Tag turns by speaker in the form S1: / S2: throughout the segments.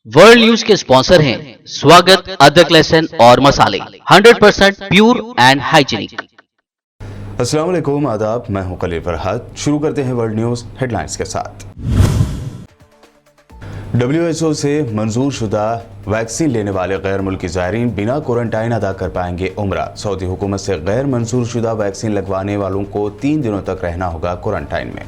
S1: World news के sponsor हैं स्वागत, अदरक, लहसुन और मसाले 100% प्योर एंड हाइजीनिक।
S2: अस्सलाम वालेकुम, आदाब। मैं हूं खलील फरहाद। शुरू करते हैं वर्ल्ड न्यूज हेडलाइंस के साथ। WHO से मंजूर शुदा वैक्सीन लेने वाले गैर मुल्की ज़ायरीन बिना क्वारंटाइन अदा कर पाएंगे उम्रा। सऊदी हुकूमत से गैर मंजूर शुदा वैक्सीन लगवाने वालों को 3 दिनों तक रहना होगा क्वारंटाइन में।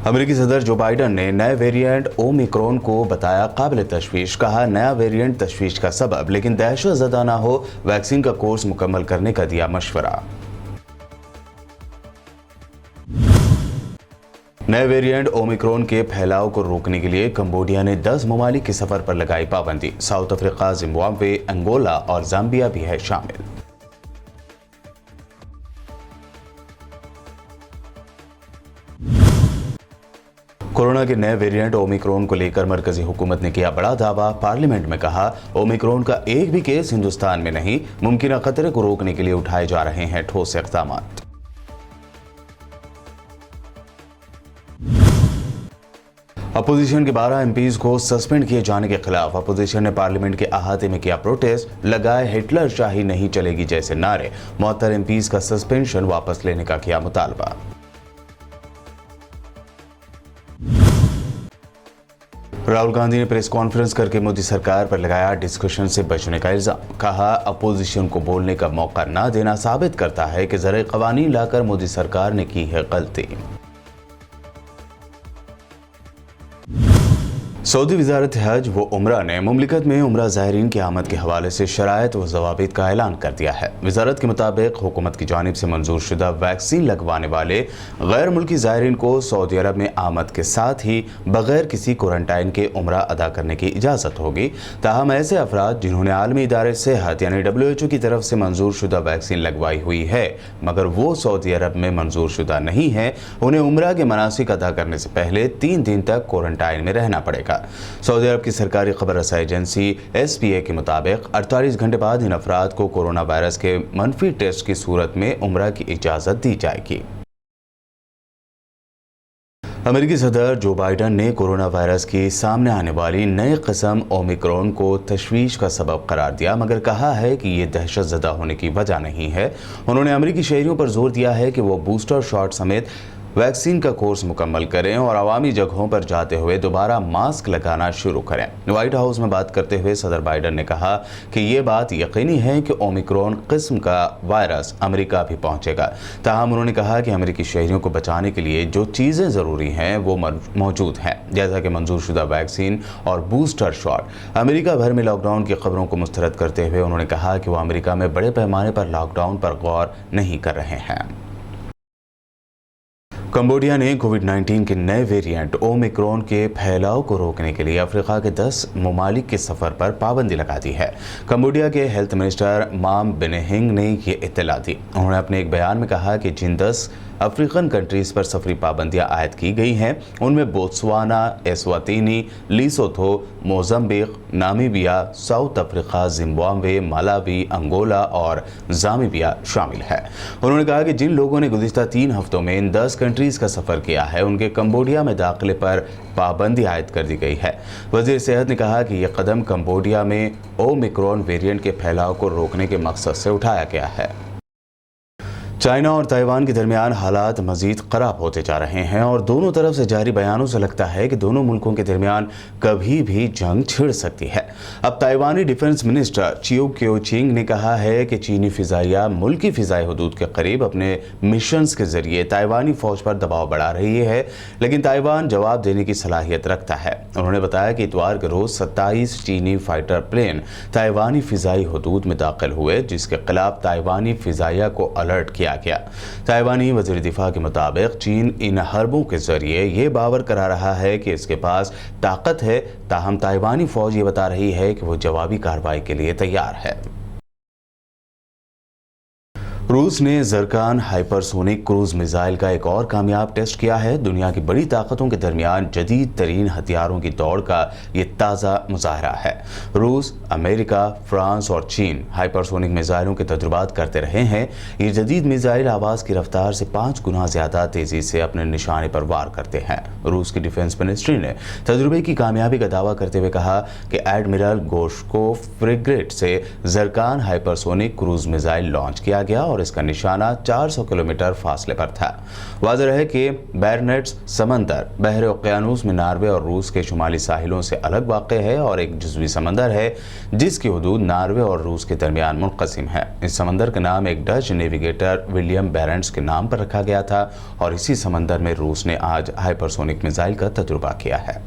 S2: अमेरिकी सदर जो बाइडन ने नए वेरिएंट ओमिक्रॉन को बताया काबिल तशवीश। कहा, नया वेरिएंट तशवीश का सबब, लेकिन दहशत ज़दा ना हो, वैक्सीन का कोर्स मुकम्मल करने का दिया मशवरा। नए वेरिएंट ओमिक्रॉन के फैलाव को रोकने के लिए कंबोडिया ने 10 ममालिक के सफर पर लगाई पाबंदी। साउथ अफ्रीका, जिम्बाब्वे, अंगोला और जाम्बिया भी है शामिल। कोरोना के नए वेरिएंट ओमिक्रॉन को लेकर मरकजी हुकूमत ने किया बड़ा दावा। पार्लियामेंट में कहा, ओमिक्रॉन का एक भी केस हिंदुस्तान में नहीं, मुमकिन खतरे को रोकने के लिए उठाए जा रहे हैं ठोस इक़दाम। अपोजिशन के 12 एमपीज को सस्पेंड किए जाने के खिलाफ अपोजिशन ने पार्लियामेंट के अहाते में किया प्रोटेस्ट। लगाए हिटलर शाही नहीं चलेगी जैसे नारे। मुअत्तल एमपीज का सस्पेंशन वापस लेने का किया मुतालबा। राहुल गांधी ने प्रेस कॉन्फ्रेंस करके मोदी सरकार पर लगाया डिस्कशन से बचने का इल्जाम। कहा, अपोजिशन को बोलने का मौका ना देना साबित करता है कि ज़रा क़वानीन लाकर मोदी सरकार ने की है गलती। सऊदी वज़ारत हज व उमरा ने मुमलिकत में उमरा ज़ायरीन की आमद के हवाले से शराइत व ज़वाबित का ऐलान कर दिया है। वज़ारत के मुताबिक हुकूमत की जानिब से मंजूर शुदा वैक्सीन लगवाने वाले गैर मुल्की ज़ायरीन को सऊदी अरब में आमद के साथ ही बग़ैर किसी क्वारंटाइन के उमरा अदा करने की इजाज़त होगी। ताहम ऐसे अफराद जिन्होंने आलमी इदारे सेहत यानी WHO की तरफ से मंजूर शुदा वैक्सीन लगवाई हुई है मगर वो सऊदी अरब में मंजूर शुदा नहीं है, उन्हें उमरा के मनासिक अदा करने से पहले 3 दिन तक क्वारंटाइन में रहना पड़ेगा। सऊदी अरब की सरकारी खबर रसाई एजेंसी SPA के मुताबिक 48 घंटे बाद इन अफराद को कोरोना वायरस के मनफी टेस्ट की सूरत में उम्रा की इजाज़त दी जाएगी। अमेरिकी सदर जो बाइडन ने कोरोना वायरस की सामने आने वाली नई किस्म ओमिक्रॉन को तशवीश का सबब करार दिया, मगर कहा है कि ये दहशत ज़दा होने की वजह नहीं है। उन्होंने अमेरिकी शहरियों पर जोर दिया है कि वो बूस्टर शॉट समेत वैक्सीन का कोर्स मुकम्मल करें और अवामी जगहों पर जाते हुए दोबारा मास्क लगाना शुरू करें। व्हाइट हाउस में बात करते हुए सदर बाइडन ने कहा कि ये बात यकीनी है कि ओमिक्रॉन किस्म का वायरस अमेरिका भी पहुंचेगा। ताहम उन्होंने कहा कि अमेरिकी शहरियों को बचाने के लिए जो चीज़ें ज़रूरी हैं वो मौजूद हैं, जैसा कि मंजूर शुदा वैक्सीन और बूस्टर शॉट। अमेरिका भर में लॉकडाउन की खबरों को मुस्तरद करते हुए उन्होंने कहा कि वो अमेरिका में बड़े पैमाने पर लॉकडाउन पर गौर नहीं कर रहे हैं। कंबोडिया ने कोविड-19 के नए वेरिएंट ओमिक्रॉन के फैलाव को रोकने के लिए अफ्रीका के 10 ममालिक के सफ़र पर पाबंदी लगा दी है। कंबोडिया के हेल्थ मिनिस्टर माम बेनेहिंग ने ये इत्तला दी। उन्होंने अपने एक बयान में कहा कि जिन 10 अफ्रीकन कंट्रीज़ पर सफरी पाबंदियाँ आयद की गई हैं उनमें Botswana, Eswatini, Lesotho, Mozambique, Namibia, South Africa, Zimbabwe, Malawi, Angola और ज़ाम्बिया शामिल है। उन्होंने कहा कि जिन लोगों ने गुज़िश्ता 3 हफ्तों में इन 10 कंट्रीज़ का सफ़र किया है उनके कंबोडिया में दाखिले पर पाबंदी आयद कर दी गई है। वज़ीर सेहत ने कहा कि यह कदम कंबोडिया में ओमिक्रॉन वेरिएंट के फैलाव को रोकने के मकसद से उठाया गया है। चाइना और ताइवान के दरमियान हालात मजीद खराब होते जा रहे हैं और दोनों तरफ से जारी बयानों से लगता है कि दोनों मुल्कों के दरमियान कभी भी जंग छिड़ सकती है। अब ताइवानी डिफेंस मिनिस्टर चियो क्योचिंग ने कहा है कि चीनी फिजाइया मुल्की फिजाई हदूद के करीब अपने मिशंस के जरिए ताइवानी फौज पर दबाव बढ़ा रही है, लेकिन ताइवान जवाब देने की सलाहियत रखता है। उन्होंने बताया कि इतवार के रोज 27 चीनी फाइटर प्लेन ताइवानी फिजाई हदूद में दाखिल हुए, जिसके खिलाफ ताइवानी फिजाइया को अलर्ट किया गया। ताइवानी वज़ीर दिफा के मुताबिक चीन इन हरबों के जरिए ये बावर करा रहा है कि इसके पास ताकत है, ताहम ताइवानी फौज ये बता रही है कि वो जवाबी कार्रवाई के लिए तैयार है। रूस ने ज़रकान हाइपरसोनिक क्रूज मिसाइल का एक और कामयाब टेस्ट किया है। दुनिया की बड़ी ताकतों के दरमियान जदीद तरीन हथियारों की दौड़ का ये ताज़ा मुजाहरा है। रूस, अमेरिका, फ्रांस और चीन हाइपरसोनिक मिसाइलों के तजुर्बात करते रहे हैं। ये जदीद मिसाइल आवाज़ की रफ्तार से 5 गुना ज़्यादा तेज़ी से अपने निशाने पर वार करते हैं। रूस की डिफेंस मिनिस्ट्री ने तजुर्बे की कामयाबी का दावा करते हुए कहा कि एडमिरल गोश्कोव फ्रिगेट से ज़रकान हाइपरसोनिक क्रूज मिसाइल लॉन्च किया गया और इसका निशाना 400 किलोमीटर फासले पर था। वाज़ेह है कि बैरनेट्स समंदर बहरे ओकियानूस में नॉर्वे और रूस के शुमाली साहिलों से अलग वाक़ है और एक जुज़वी समंदर है जिसकी हदूद नॉर्वे और रूस के दरमियान मुनक़सिम है। इस समंदर का नाम एक डच नेविगेटर विलियम बैरेंट्स के नाम पर रखा गया था और इसी समंदर में रूस ने आज हाइपरसोनिक मिसाइल का तजुर्बा किया है।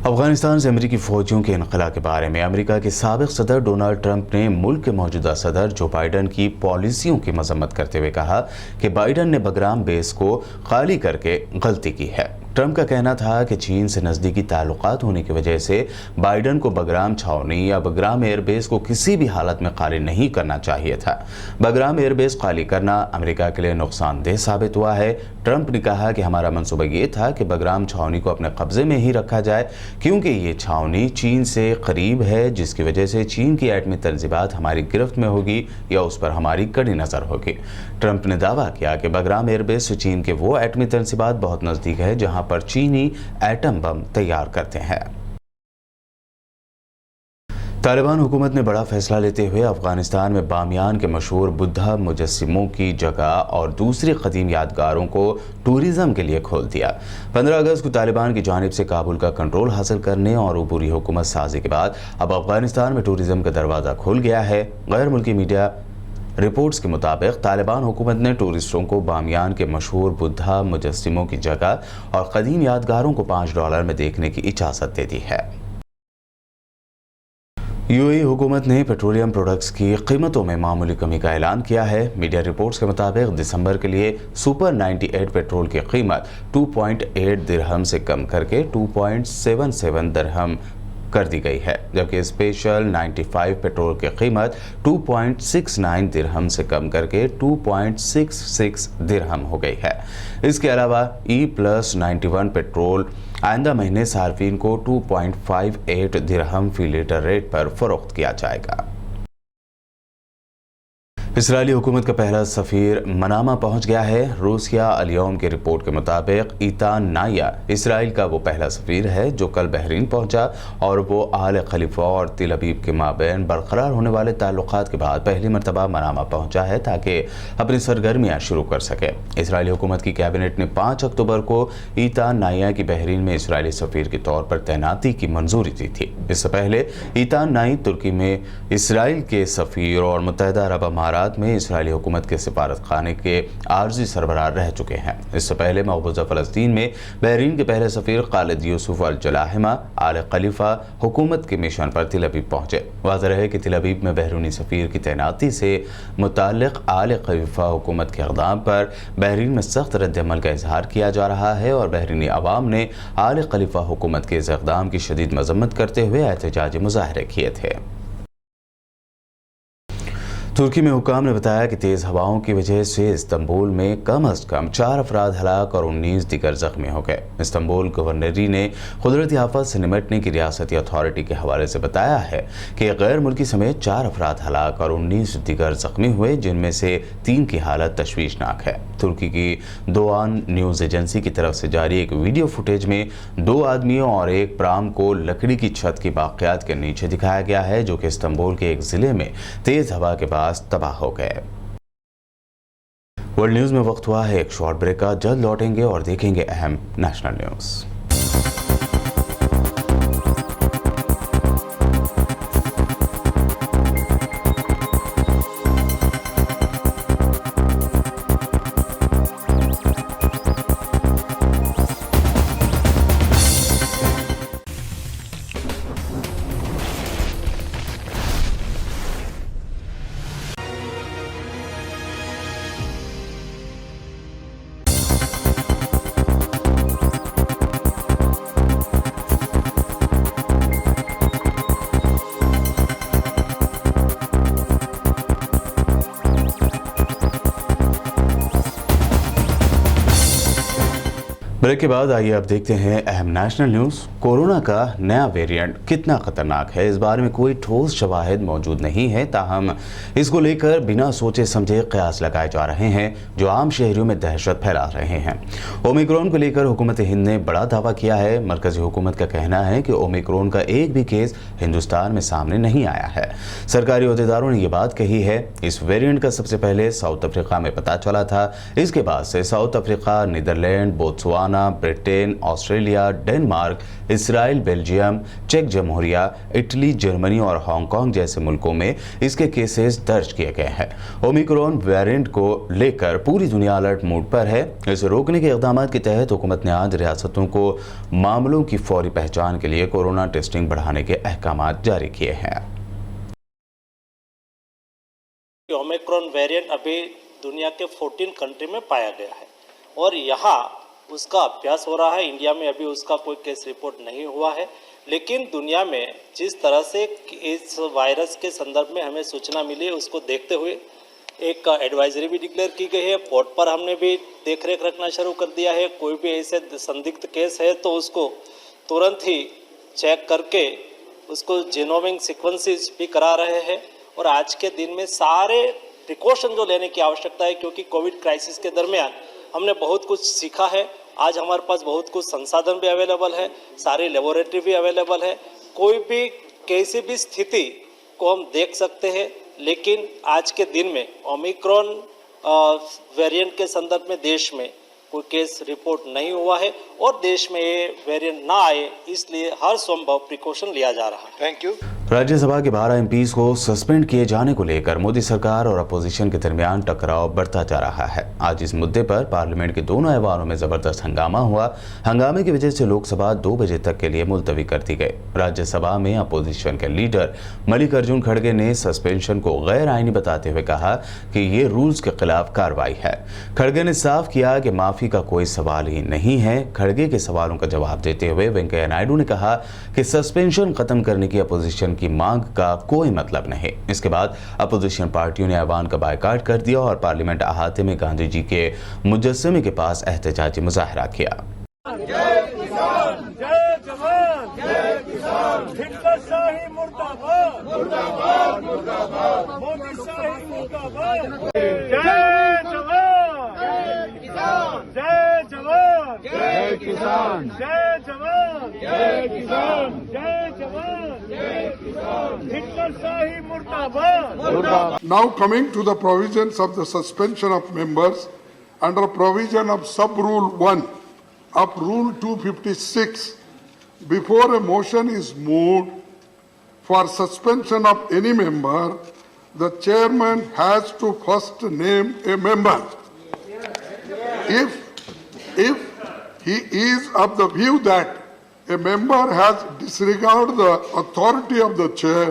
S2: अफगानिस्तान से अमेरिकी फौजियों के इनखला के बारे में अमेरिका के साबिक सदर डोनाल्ड ट्रंप ने मुल्क के मौजूदा सदर जो बाइडन की पॉलिसियों की मजम्मत करते हुए कहा कि बाइडन ने बगराम बेस को खाली करके गलती की है। ट्रंप का कहना था कि चीन से नज़दीकी ताल्लुकात होने की वजह से बाइडन को बगराम छावनी या बगराम एयरबेस को किसी भी हालत में खाली नहीं करना चाहिए था। बगराम एयरबेस खाली करना अमेरिका के लिए नुकसानदेह साबित हुआ है। ट्रंप ने कहा कि हमारा मंसूबा ये था कि बगराम छावनी को अपने कब्जे में ही रखा जाए क्योंकि ये छावनी चीन से करीब है, जिसकी वजह से चीन की एटमी तंजीबात हमारी गिरफ्त में होगी या उस पर हमारी कड़ी नज़र होगी। ट्रंप ने दावा किया कि बगराम एयरबेस से चीन के वो एटमी तंजीबात बहुत नज़दीक है जहाँ पर चीनी एटम बम तैयार करते हैं। तालिबान हुकूमत ने बड़ा फैसला लेते हुए अफगानिस्तान में बामियान के मशहूर बुद्धा मुजस्सिमों की जगह और दूसरी कदीम यादगारों को टूरिज्म के लिए खोल दिया। 15 अगस्त को तालिबान की जानिब से काबुल का कंट्रोल हासिल करने और ऊपरी हुकूमत साजी के बाद अब अफगानिस्तान में टूरिज्म का दरवाज़ा खुल गया है। गैर मुल्की मीडिया रिपोर्ट्स के मुताबिक तालिबान हुकूमत ने टूरिस्टों को बामियान के मशहूर बुद्धा मुजस्सिमों की जगह और कदीम यादगारों को $5 में देखने की इजाज़त दे दी है। यूएई हुकूमत ने पेट्रोलियम प्रोडक्ट्स की कीमतों में मामूली कमी का ऐलान किया है। मीडिया रिपोर्ट्स के मुताबिक दिसंबर के लिए सुपर 98 पेट्रोल की कीमत 2.8 दिरहम से कम करके 2.77 दिरहम कर दी गई है, जबकि स्पेशल 95 पेट्रोल की कीमत 2.69 दिरहम से कम करके 2.66 दिरहम हो गई है। इसके अलावा E+91 पेट्रोल आइंदा महीने सार्फिन को 2.58 दिरहम फी लीटर रेट पर फरोख्त किया जाएगा। इसराइली हुकूमत का पहला सफ़ीर मनामा पहुंच गया है। रूसिया अल-यौम की रिपोर्ट के मुताबिक ईतान नाया इसराइल का वो पहला सफ़ीर है जो कल बहरीन पहुंचा और वो आल खलीफा और तिल अबीब के माबैन बरकरार होने वाले ताल्लुकात के बाद पहली मरतबा मनामा पहुंचा है ताकि अपनी सरगर्मियाँ शुरू कर सके। इसराइली हुकूमत की कैबिनेट ने 5 अक्टूबर को ईतान नाया की बहरीन में इसराइली सफ़ीर के तौर पर तैनाती की मंजूरी दी थी। इससे पहले ईतान नाई तुर्की में इसराइल के सफ़ीर और मुत्तहिदा अरब अमारात में इसराइली हुकूमत के सिफारत खाने के आर्जी सरबराह रह चुके हैं। इससे पहले मकबूजा फ़लस्तीन में बहरीन के पहले सफ़ीर खालिद यूसुफ अल जलाहिमा आल खलीफा हुकूमत के मिशन पर तिल अबीब पहुंचे। वाज़ेह है कि तिल अबीब में बहरीनी सफ़ीर की तैनाती से मुताल्लिक़ आल खलीफा हुकूमत के इक़दाम पर बहरीन में सख्त रद्द-ए-अमल का इजहार किया जा रहा है और बहरीनी अवाम ने आल खलीफा हुकूमत के इस इक़दाम की शदीद मज़म्मत करते हुए एहतजाजी मुज़ाहरे किए थे। तुर्की में हुकाम ने बताया कि तेज़ हवाओं की वजह से इस्तांबुल में कम अज़ कम 4 अफराद हलाक और 19 दीगर ज़ख्मी हो गए। इस्तांबुल गवर्नरी ने कुदरती आफत से निमटने की रियासती अथॉरिटी के हवाले से बताया है कि गैर मुल्की समेत 4 अफराद हलाक और 19 दीगर ज़ख्मी हुए, जिनमें से 3 की हालत तशवीशनाक है। तुर्की की दोआन न्यूज़ एजेंसी की तरफ से जारी एक वीडियो फुटेज में 2 आदमियों और एक प्राम को लकड़ी की छत की बाक़ियात के नीचे दिखाया गया है जो कि इस्तांबुल के एक ज़िले में तेज़ हवा के तबाह हो गए। वर्ल्ड न्यूज़ में वक्त हुआ है एक शॉर्ट ब्रेक का। जल्द लौटेंगे और देखेंगे अहम नेशनल न्यूज़। ब्रेक के बाद आइए अब देखते हैं अहम नेशनल न्यूज़। कोरोना का नया वेरिएंट कितना खतरनाक है, इस बारे में कोई ठोस शवाहिद मौजूद नहीं है। ताहम इसको लेकर बिना सोचे समझे कयास लगाए जा रहे हैं जो आम शहरियों में दहशत फैला रहे हैं। ओमिक्रॉन को लेकर हुकूमत हिंद ने बड़ा दावा किया है। मरकजी हुकूमत का कहना है कि ओमिक्रॉन का एक भी केस हिंदुस्तान में सामने नहीं आया है। सरकारी अहदेदारों ने यह बात कही है। इस वेरिएंट का सबसे पहले साउथ अफ्रीका में पता चला था। इसके बाद से South Africa, Netherland, Botswana, Britain, Australia, Denmark, Israel, Belgium, चेक जमहूरिया, इटली, जर्मनी और हांगकांग जैसे मुल्कों में इसके केसेस दर्ज किए गए हैं। ओमिक्रॉन वेरिएंट को लेकर पूरी दुनिया अलर्ट मोड पर है। इसे रोकने के इक़दाम के तहत हुकूमत ने आज रियासतों को मामलों की फौरी पहचान के लिए कोरोना टेस्टिंग बढ़ाने के अहकाम जारी किए हैं।
S3: ओमिक्रॉन वेरिएंट अभी दुनिया के 14 कंट्री में पाया गया है और यहाँ उसका अभ्यास हो रहा है। इंडिया में अभी उसका कोई केस रिपोर्ट नहीं हुआ है, लेकिन दुनिया में जिस तरह से इस वायरस के संदर्भ में हमें सूचना मिली है उसको देखते हुए एक एडवाइजरी भी डिक्लेयर की गई है। पोर्ट पर हमने भी देखरेख रखना शुरू कर दिया है। कोई भी ऐसे संदिग्ध केस है तो उसको तुरंत ही चेक करके उसको जीनोमिक सीक्वेंसेस भी करा रहे हैं। और आज के दिन में सारे प्रिकॉशन जो लेने की आवश्यकता है, क्योंकि कोविड क्राइसिस के दरमियान हमने बहुत कुछ सीखा है। आज हमारे पास बहुत कुछ संसाधन भी अवेलेबल है, सारी लेबोरेटरी भी अवेलेबल है। कोई भी कैसी भी स्थिति को हम देख सकते हैं। लेकिन आज के दिन में ओमिक्रॉन वेरिएंट के संदर्भ में देश में कोई केस रिपोर्ट नहीं हुआ है और देश में ये वेरिएंट ना आए इसलिए हर संभव प्रिकॉशन लिया जा रहा है।
S4: Thank you.
S2: राज्यसभा के 12 एमपीज को सस्पेंड किए जाने को लेकर मोदी सरकार और अपोजिशन के दरमियान टकराव बढ़ता जा रहा है। आज इस मुद्दे पर पार्लियामेंट के दोनों ऐवानों में जबरदस्त हंगामा हुआ। हंगामे की वजह से लोकसभा 2 बजे तक के लिए मुलतवी कर दी गई। राज्यसभा में अपोजिशन के लीडर मल्लिकार्जुन खड़गे ने सस्पेंशन को गैर आईनी बताते हुए कहा कि ये रूल्स के खिलाफ कार्रवाई है। खड़गे ने साफ किया कि माफी का कोई सवाल ही नहीं है। खड़गे के सवालों का जवाब देते हुए वेंकैया नायडू ने कहा कि सस्पेंशन खत्म करने की अपोजिशन की मांग का कोई मतलब नहीं। इसके बाद अपोजिशन पार्टियों ने ऐवान का बायकॉट कर दिया और पार्लियामेंट अहाते में गांधी जी के मुजस्समे के पास एहतजाजी मुजाहरा किया।
S5: जय किसान, जय जवान, जय किसान, हिंदुस्तानी मुर्दाबाद, मुर्दाबाद, मुर्दाबाद, मोदी शाही मुर्दाबाद। जय जवान, जय किसान, जय जवान, जय किसान, जय जवान, जय किसान, जय जवान, जय किसान, हिंदुस्तानी मुर्दाबाद, मुर्दाबाद।
S6: Now coming to the provisions of the suspension of members under provision of sub rule 1 of rule 256, before a motion is moved for suspension of any member, the chairman has to first name a member. If he is of the view that a member has disregarded the authority of the chair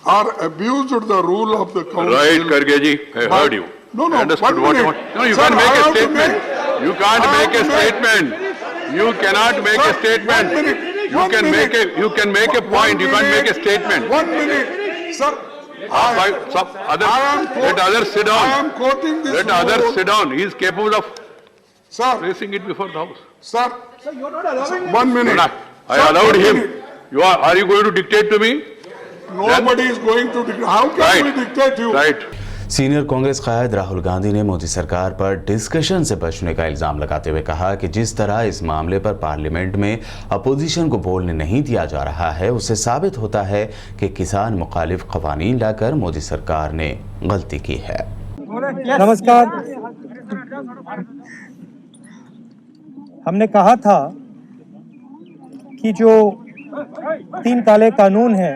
S6: or abused the rule of the council.
S4: Right, Karge ji, I heard you.
S6: No,
S4: I understood what you want. No, you can't make a statement. You can't make a statement. You cannot make a statement. You can make a point. You can't make a statement.
S6: 1 minute, sir.
S4: Let others sit down.
S6: I am quoting this.
S4: Let others
S6: rule.
S4: sit down. He is capable of
S6: Sir,
S4: placing it before the house.
S6: sir. You're not allowing. 1 minute.
S4: No, I
S6: Sir,
S4: allowed
S6: 1
S4: him.
S6: minute.
S4: Are you going to dictate to me?
S6: Nobody is going to dictate. How can we dictate you?
S4: Right.
S2: Senior Congress कायद राहुल गांधी ने मोदी सरकार पर discussion से बचने का इल्जाम लगाते हुए कहा कि जिस तरह इस मामले पर पार्लियामेंट में अपोजिशन को बोलने नहीं दिया जा रहा है, उससे साबित होता है कि किसान मुखालिफ कवानीन लाकर मोदी सरकार ने गलती की है।
S5: नमस्कार। हमने कहा था कि जो 3 काले कानून हैं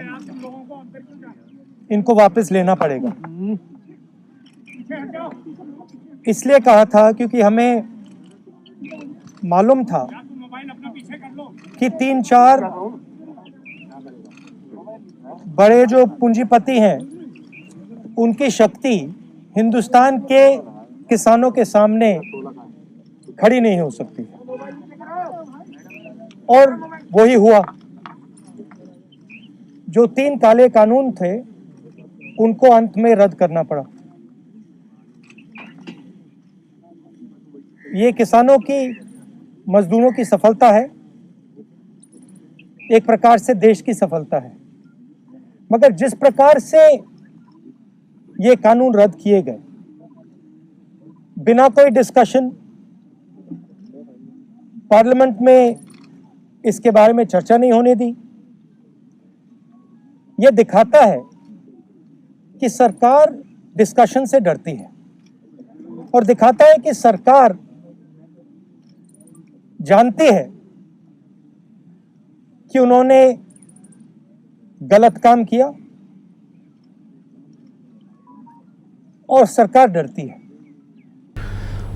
S5: इनको वापस लेना पड़ेगा। इसलिए कहा था क्योंकि हमें मालूम था कि 3-4 बड़े जो पूंजीपति हैं उनकी शक्ति हिंदुस्तान के किसानों के सामने खड़ी नहीं हो सकती और वही हुआ। जो 3 काले कानून थे उनको अंत में रद्द करना पड़ा। ये किसानों की मजदूरों की सफलता है, एक प्रकार से देश की सफलता है। मगर जिस प्रकार से ये कानून रद्द किए गए, बिना कोई डिस्कशन, पार्लियामेंट में इसके बारे में चर्चा नहीं होने दी, यह दिखाता है कि सरकार डिस्कशन से डरती है और दिखाता है कि सरकार जानती है कि उन्होंने गलत काम किया और सरकार डरती है।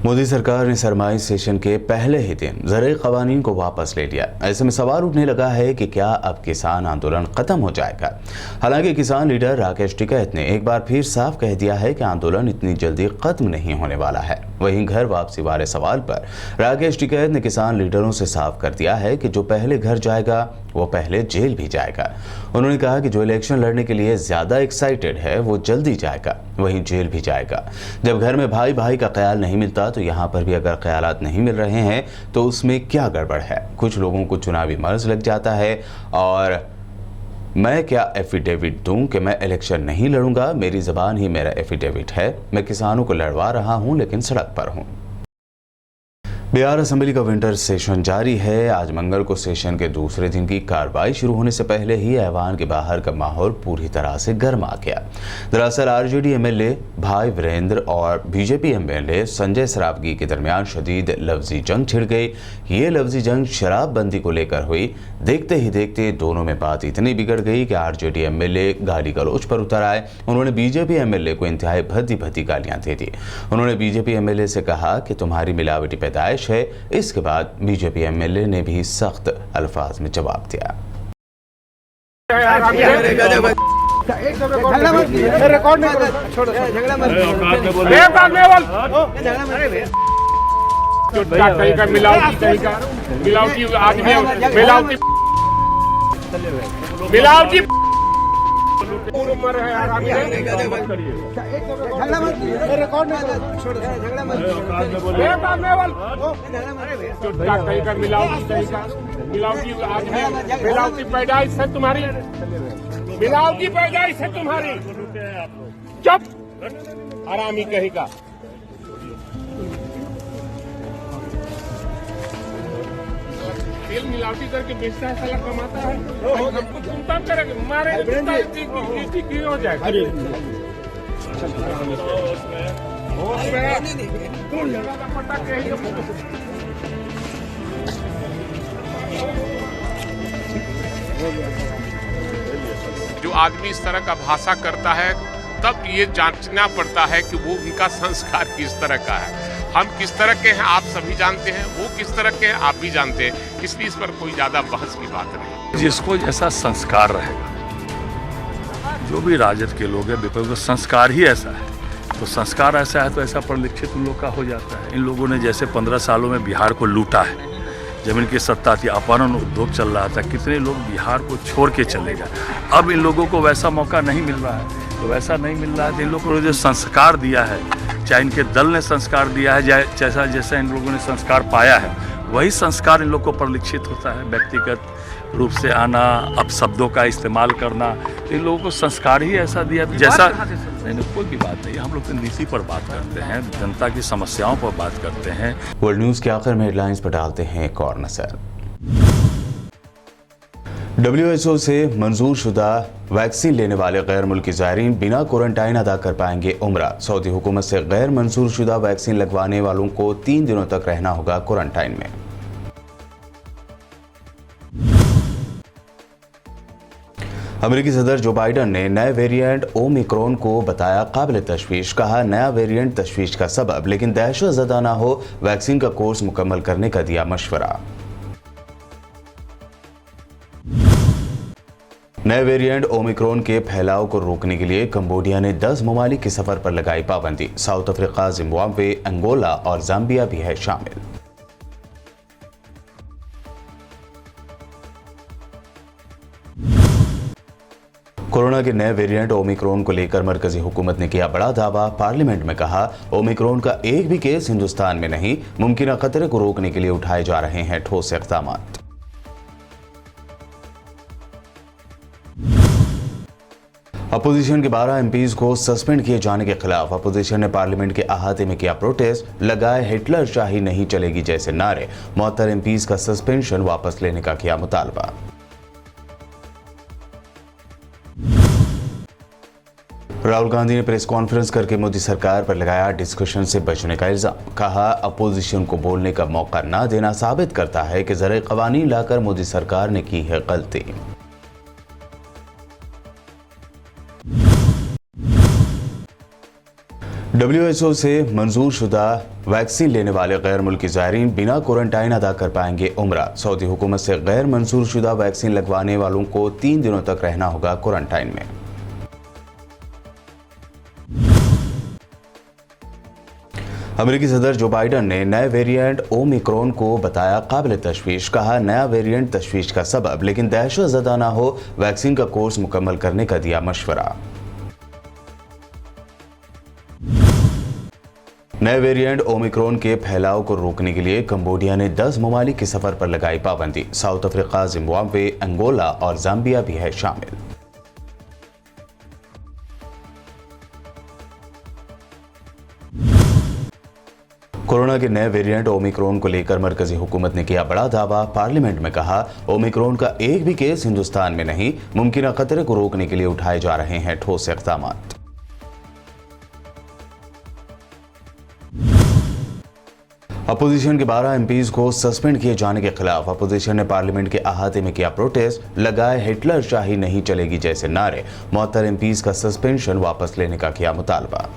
S2: मोदी सरकार ने सरमाई सेशन के पहले ही दिन ज़राई क़वानीन को वापस ले लिया। ऐसे में सवाल उठने लगा है कि क्या अब किसान आंदोलन खत्म हो जाएगा। हालांकि किसान लीडर राकेश टिकैत ने एक बार फिर साफ कह दिया है कि आंदोलन इतनी जल्दी खत्म नहीं होने वाला है। वहीं घर वापसी वाले सवाल पर राकेश टिकैत ने किसान लीडरों से साफ कर दिया है कि जो पहले घर जाएगा वो पहले जेल भी जाएगा। उन्होंने कहा कि जो इलेक्शन लड़ने के लिए ज्यादा एक्साइटेड है वो जल्दी जाएगा, वहीं जेल भी जाएगा। जब घर में भाई भाई का ख्याल नहीं मिलता तो यहाँ पर भी अगर ख्यालात नहीं मिल रहे हैं तो उसमें क्या गड़बड़ है। कुछ लोगों को चुनावी मर्ज लग जाता है और मैं क्या एफिडेविट दूं कि मैं इलेक्शन नहीं लड़ूंगा, मेरी ज़बान ही मेरा एफिडेविट है, मैं किसानों को लड़वा रहा हूं लेकिन सड़क पर हूं। बिहार असेंबली का विंटर सेशन जारी है। आज मंगल को सेशन के दूसरे दिन की कार्रवाई शुरू होने से पहले ही ऐवान के बाहर का माहौल पूरी तरह से गर्म आ गया। दरअसल आरजेडी एमएलए भाई वीरेंद्र और बीजेपी एमएलए संजय सरावगी के दरमियान शदीद लफ्जी जंग छिड़ गई। ये लफ्जी जंग शराबबंदी को लेकर हुई। देखते ही देखते दोनों में बात इतनी बिगड़ गई कि आरजेडी एमएलए गाली गलौज पर उतर आए। उन्होंने बीजेपी एमएलए को इंतहाई भद्दी भद्दी गालियां दे दी। उन्होंने बीजेपी एमएलए से कहा कि तुम्हारी मिलावटी पैदाइश है। इसके बाद बीजेपी एमएलए ने भी सख्त अल्फाज में जवाब दिया।
S7: मिलावटी मिलावटी पैदाइश है तुम्हारी, मिलावटी पैदाइश है तुम्हारी। चुप, आरामी कहेगा। तेल मिलावटी करके बेचता है, साला कमाता है, हमको चिंता करेंगे, मारे की हो जाएगा। जो आदमी इस तरह का भाषा करता है तब ये जांचना पड़ता है कि वो उनका संस्कार किस तरह का है। हम किस तरह के हैं आप सभी जानते हैं, वो किस तरह के हैं आप भी जानते हैं, इसलिए इस पर कोई ज्यादा बहस की बात नहीं।
S8: जिसको जैसा संस्कार रहेगा, जो भी राजद के लोग हैं, विपक्ष का संस्कार ही ऐसा है, तो संस्कार ऐसा है तो ऐसा परिलक्षित उन लोग का हो जाता है। इन लोगों ने जैसे 15 सालों में बिहार को लूटा है, जमीन की सत्ता थी, अपहरण उद्योग चल रहा था, कितने लोग बिहार को छोड़ के चले गए। अब इन लोगों को वैसा मौका नहीं मिल रहा है, तो वैसा नहीं मिल रहा है तो इन लोगों को जो संस्कार दिया है, चाहे इनके दल ने संस्कार दिया है, जैसा जैसा इन लोगों ने संस्कार पाया है, वही संस्कार इन लोग को परिलक्षित होता है। व्यक्तिगत रूप से आना, अपशब्दों का इस्तेमाल करना, इन लोगों को संस्कार ही ऐसा दिया जैसा। नहीं, कोई भी बात नहीं, हम लोग तो नीति पर बात करते हैं, जनता की समस्याओं पर बात करते हैं।
S2: वर्ल्ड न्यूज़ के आखिर में हेडलाइंस पर डालते हैं एक और नजर। WHO से मंजूर शुदा वैक्सीन लेने वाले गैर मुल्की ज़ायरीन बिना क्वारंटाइन अदा कर पाएंगे उम्रा। सऊदी हुकूमत से गैर मंजूर शुदा वैक्सीन लगवाने वालों को 3 दिनों तक रहना होगा क्वारंटाइन में। अमेरिकी सदर जो बाइडन ने नए वेरिएंट ओमिक्रॉन को बताया काबिल तशवीश। कहा नया वेरिएंट तशवीश का सबब, लेकिन दहशत ज़दा ना हो, वैक्सीन का कोर्स मुकम्मल करने का दिया मशवरा। नए वेरिएंट ओमिक्रॉन के फैलाव को रोकने के लिए कंबोडिया ने 10 ममालिक के सफर पर लगाई पाबंदी। साउथ अफ्रीका, जिम्बाब्वे, अंगोला और जाम्बिया भी है शामिल। कोरोना के नए वेरिएंट ओमिक्रॉन को लेकर मरकजी हुकूमत ने किया बड़ा दावा। पार्लियामेंट में कहा, ओमिक्रॉन का एक भी केस हिंदुस्तान में नहीं, मुमकिन खतरे को रोकने के लिए उठाए जा रहे हैं ठोस इक़दाम। अपोजिशन के 12 एमपीज को सस्पेंड किए जाने के खिलाफ अपोजिशन ने पार्लियामेंट के अहाते में किया प्रोटेस्ट, लगाए हिटलर शाही नहीं चलेगी जैसे नारे, मुअत्तल एमपीज का सस्पेंशन वापस लेने का किया मुतालबा। राहुल गांधी ने प्रेस कॉन्फ्रेंस करके मोदी सरकार पर लगाया डिस्कशन से बचने का इल्जाम। कहा, अपोजिशन को बोलने का मौका ना देना साबित करता है कि ज़रा क़वानीन लाकर मोदी सरकार ने की है गलती। WHO से मंजूर शुदा वैक्सीन लेने वाले गैर मुल्की ज़ायरीन बिना क्वारंटाइन अदा कर पाएंगे उम्रा। सऊदी हुकूमत से गैर मंजूर शुदा वैक्सीन लगवाने वालों को 3 दिनों तक रहना होगा क्वारंटाइन में। अमेरिकी सदर जो बाइडन ने नए वेरिएंट ओमिक्रॉन को बताया काबिल तशवीश। कहा, नया वेरिएंट तशवीश का सबब, लेकिन दहशत ज़दा ना हो, वैक्सीन का कोर्स मुकम्मल करने का दिया मशवरा। नए वेरिएंट ओमिक्रॉन के फैलाव को रोकने के लिए कंबोडिया ने 10 ममालिक के सफर पर लगाई पाबंदी। साउथ अफ्रीका, जिम्बाब्वे, अंगोला और जाम्बिया भी है शामिल। कोरोना के नए वेरिएंट ओमिक्रॉन को लेकर मरकजी हुकूमत ने किया बड़ा दावा। पार्लियामेंट में कहा, ओमिक्रॉन का एक भी केस हिंदुस्तान में नहीं, मुमकिन खतरे को रोकने के लिए उठाए जा रहे हैं ठोस इक़दाम। अपोजिशन के 12 एमपीज को सस्पेंड किए जाने के खिलाफ अपोजिशन ने पार्लियामेंट के अहाते में किया प्रोटेस्ट, लगाए हिटलर शाही नहीं चलेगी जैसे नारे, मुअत्तल एमपीज का सस्पेंशन वापस लेने का किया मुतालबा।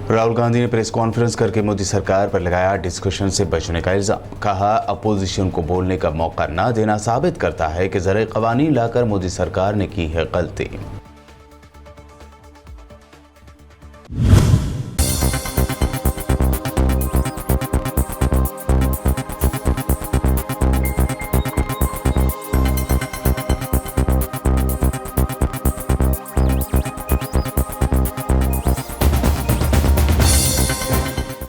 S2: राहुल गांधी ने प्रेस कॉन्फ्रेंस करके मोदी सरकार पर लगाया डिस्कशन से बचने का इल्जाम। कहा, अपोजिशन को बोलने का मौका ना देना साबित करता है कि ज़रा क़वानीन लाकर मोदी सरकार ने की है गलती।